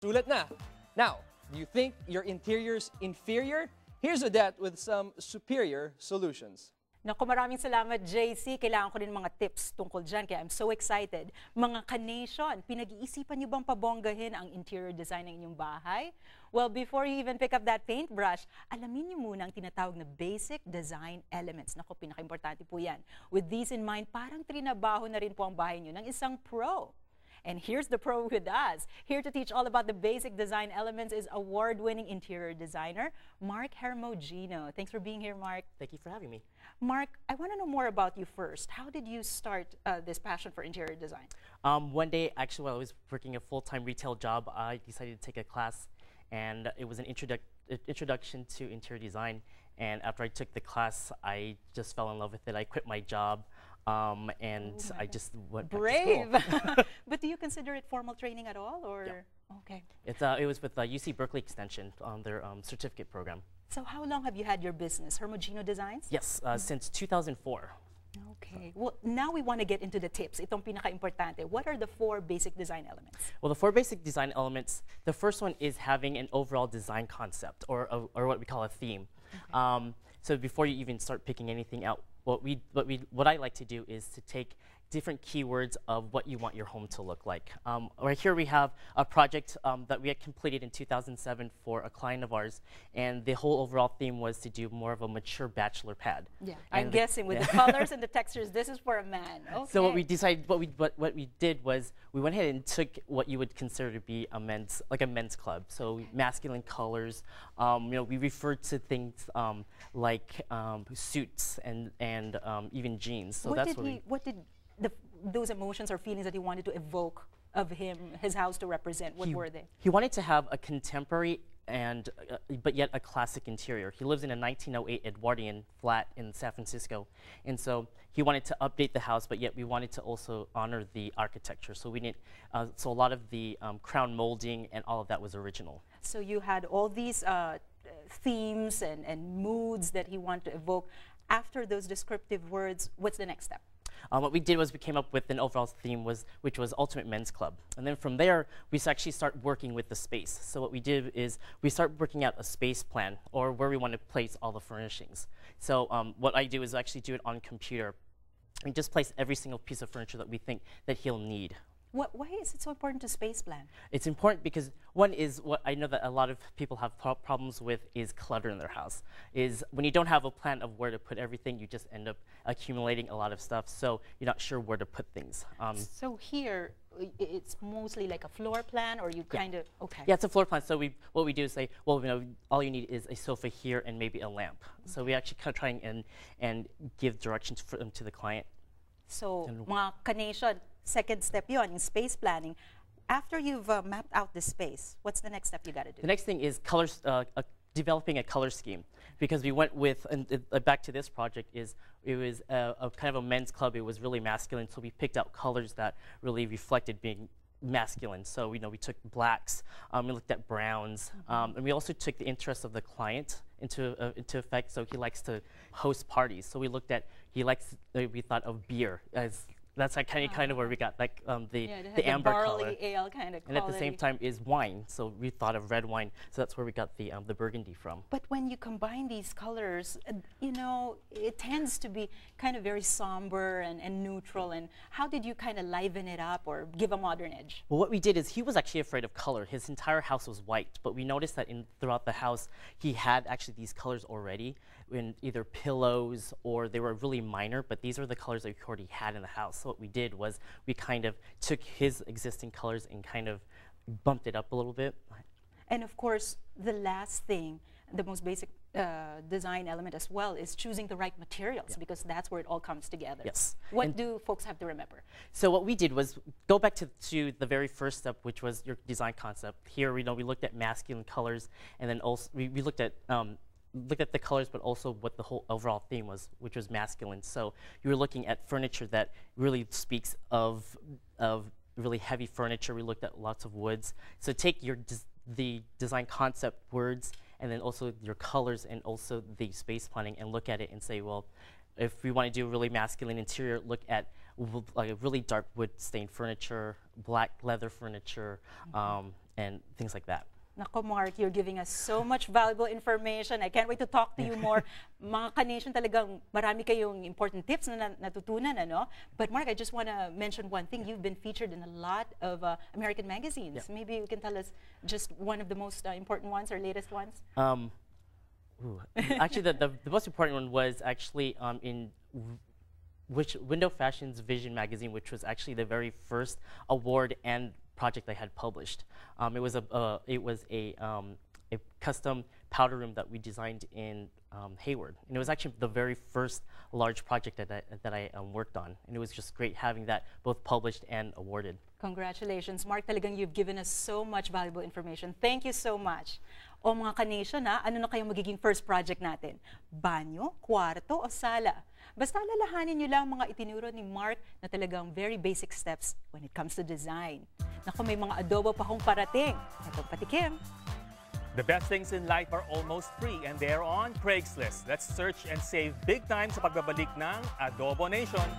Sulat na. Now, do you think your interior's inferior? Here's Odette with some superior solutions. Naku, maraming salamat, JC. Kailangan ko rin mga tips tungkol dyan, kaya I'm so excited. Mga ka-nation, pinag-iisipan niyo bang pabonggahin ang interior design ng inyong bahay? Well, before you even pick up that paintbrush, alamin niyo muna ang tinatawag na basic design elements. Naku, pinaka-importante po yan. With these in mind, parang trinabaho na rin po ang bahay niyo ng isang pro. And here's the pro with us. Here to teach all about the basic design elements is award-winning interior designer, Mark Hermogeno. Thanks for being here, Mark. Thank you for having me. Mark, I want to know more about you first. How did you start this passion for interior design? One day, actually, while I was working a full-time retail job, I decided to take a class, and it was an introduction to interior design. And after I took the class, I just fell in love with it. I quit my job. And I just went brave. back to school. But do you consider it formal training at all, or? Yeah. Okay. It was with UC Berkeley Extension on their certificate program. So how long have you had your business, Hermogeno Designs? Yes, since 2004. Okay. Well, now we want to get into the tips. Itong pinaka-importante. What are the 4 basic design elements? Well, the 4 basic design elements. The first one is having an overall design concept, or what we call a theme. Okay. So before you even start picking anything out, what I like to do is to take different keywords of what you want your home to look like. Right here we have a project that we had completed in 2007 for a client of ours, and the whole overall theme was to do more of a mature bachelor pad. Yeah, I'm guessing with the colors and the textures, this is for a man. Okay. So what we decided, what we did was we went ahead and took what you would consider to be a men's club. So masculine colors. You know, we referred to things like suits and even jeans. So what did those emotions or feelings that he wanted to evoke of his house to represent, what were they? He wanted to have a contemporary and but yet a classic interior. He lives in a 1908 Edwardian flat in San Francisco, and so he wanted to update the house, but yet we wanted to also honor the architecture. So we need so a lot of the crown molding and all of that was original. So you had all these themes and moods that he wanted to evoke. After those descriptive words, what's the next step? What we did was we came up with an overall theme, which was Ultimate Men's Club. And then from there, we actually start working with the space. So what we did is we start working out a space plan, or where we want to place all the furnishings. So what I do is actually do it on computer and just place every single piece of furniture that we think that he'll need. Why is it so important to space plan? It's important because one is what I know that a lot of people have problems with is clutter in their house. Is when you don't have a plan of where to put everything, you just end up accumulating a lot of stuff. So you're not sure where to put things. So here, it's mostly like a floor plan, or you kind of okay. Yeah, it's a floor plan. So what we do is say, well, you know, all you need is a sofa here and maybe a lamp. Okay. So we actually kind of try and give directions to the client. So mga ka-nation, second step yon, in space planning. After you've mapped out the space, what's the next step you got to do? The next thing is colors, developing a color scheme, because we went with, and back to this project, it was a kind of a men's club. It was really masculine, so we picked out colors that really reflected being masculine. So, you know, we took blacks, we looked at browns, and we also took the interest of the client into effect. So he likes to host parties. So we looked at, we thought of beer as, that's like kind of where we got like the amber color. Ale kind of quality. And at the same time is wine. So we thought of red wine. So that's where we got the burgundy from. But when you combine these colors, you know, it tends to be kind of very somber and neutral. And how did you kind of liven it up or give a modern edge? Well, what we did is he was actually afraid of color. His entire house was white, but we noticed that throughout the house, he had actually these colors already in either pillows, or they were really minor, but these were the colors that we already had in the house. So what we did was we kind of took his existing colors and kind of bumped it up a little bit. And of course, the last thing, the most basic design element as well, is choosing the right materials, because that's where it all comes together. Yes. What do folks have to remember? So what we did was go back to the very first step, which was your design concept. Here, we looked at masculine colors, and then also we looked at the colors, but also what the whole overall theme was, which was masculine. So you were looking at furniture that really speaks of really heavy furniture. We looked at lots of woods. So take the design concept words, and then also your colors, and also the space planning, and look at it and say, well, if we want to do a really masculine interior, look at like a really dark wood stained furniture, black leather furniture, and things like that. Nako, Mark, you're giving us so much valuable information. I can't wait to talk to you more. Mga ka-nation, talagang marami kayong important tips na natutunan, ano? But Mark, I just want to mention one thing. You've been featured in a lot of American magazines. Yeah. Maybe you can tell us just one of the most important ones or latest ones. Actually, the most important one was actually in Window Fashion's Vision magazine, which was actually the very first award and project I had published. It was a custom powder room that we designed in Hayward, and it was actually the very first large project that I worked on, and it was just great having that both published and awarded. Congratulations, Mark. Talagang you've given us so much valuable information. Thank you so much. O mga ka-nation, ano na kayong magiging first project natin? Banyo, kwarto o sala? Basta alalahanin nyo lang mga itinuro ni Mark na talagang very basic steps when it comes to design. Naku, may mga adobo pa hong parating. Ito patikim. The best things in life are almost free and they're on Craigslist. Let's search and save big time sa pagbabalik ng Adobo Nation.